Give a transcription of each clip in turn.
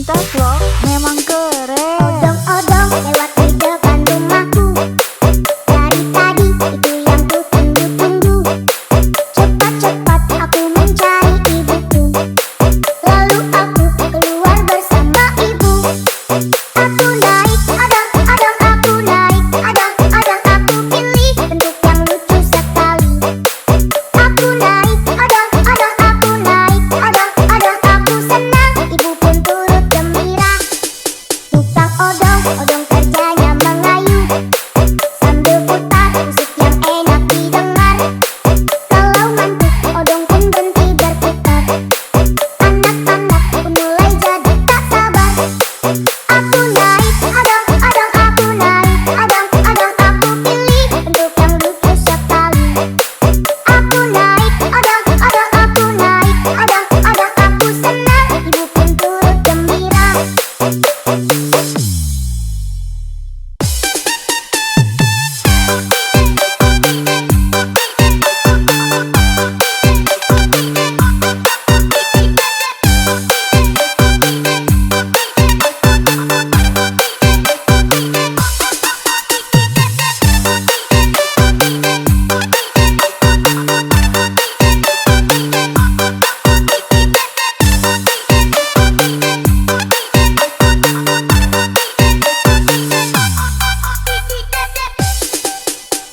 Sinta Vlog memang keren. Odong-odong lewat di depan rumahku. Dari tadi itu yang ku tunggu-tunggu. Cepat-cepat aku mencari ibuku. Lalu aku keluar bersama ibu. Aku naik odong-odong, aku naik odong-odong, aku pilih bentuk yang lucu sekali. Aku naik odong-odong, aku naik odong-odong, aku senang, ibu pun turut gembira. Tukang odong-odong kerjanya mengayu sambil putar musik yang enak didengar. Kalau ngantuk odong pun berhenti berputar. Anak-anak pun mulai jadi tak sabar. Aku naik odong-odong, aku naik odong-odong, aku pilih bentuk yang lucu sekali. Aku naik odong-odong, aku naik odong-odong, aku senang, ibu pun turut gembira.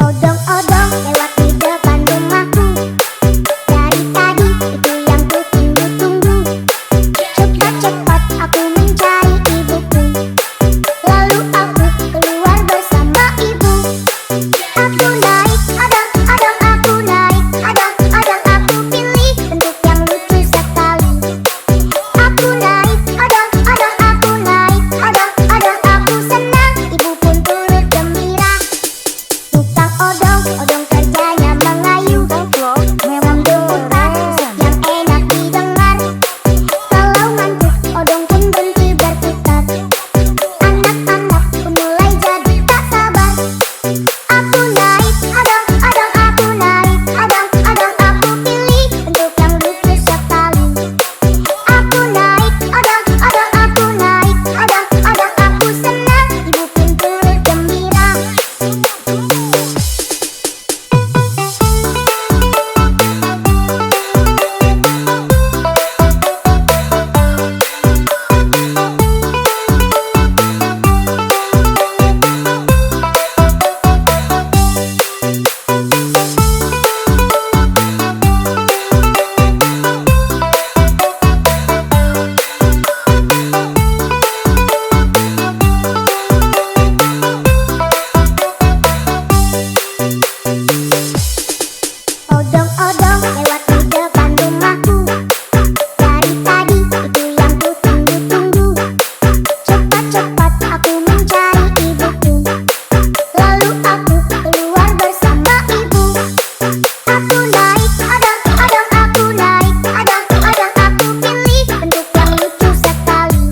Odong-odong lewat di depan rumahku. Dari tadi itu yang ku tunggu-tunggu. Cepat-cepat aku mencari ibuku. Lalu aku keluar bersama ibu. Aku naik odong-odong, aku naik odong-odong, aku pilih bentuk yang lucu sekali. Aku naik odong-odong, aku naik odong-odong, aku senang, ibu pun turut gembira. Tukang odong-odong kerjanya mengayu Sinta Vlog memang sambil putar musik yang enak didengar. Kalau ngantuk odong pun berhenti berputar. Anak-anak pun mulai jadi tak sabar. Aku naik odong-odong, aku naik odong-odong, aku pilih bentuk yang lucu sekali. Aku naik odong-odong, aku naik odong-odong, aku senang, ibu pun turut gembira. Odong-odong lewat di depan rumahku. Dari tadi itu yang ku tunggu-tunggu. Cepat-cepat aku mencari ibuku. Lalu aku keluar bersama ibu. Aku naik odong-odong, aku naik odong-odong, aku pilih bentuk yang lucu sekali.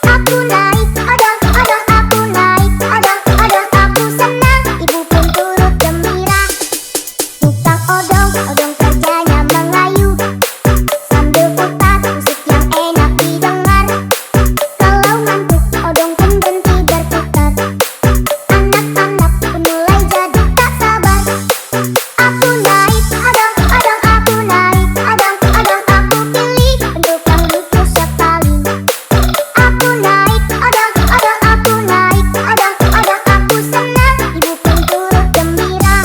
Aku naik odong-odong, aku naik odong-odong, aku senang, ibu pun turut gembira. Tukang odong-odong kerjanya mengayu sambil putar musik yang enak didengar. Kalau ngantuk odong pun berhenti berputar. Anak-anak pun mulai jadi tak sabar. Aku naik odong-odong, aku naik odong-odong, aku pilih bentuk yang lucu sekali. Aku naik odong-odong, aku naik odong-odong, aku senang, ibu pun turut gembira.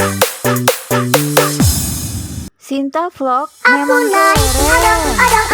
Sinta Vlog Aku memang naik keren. odong-odong,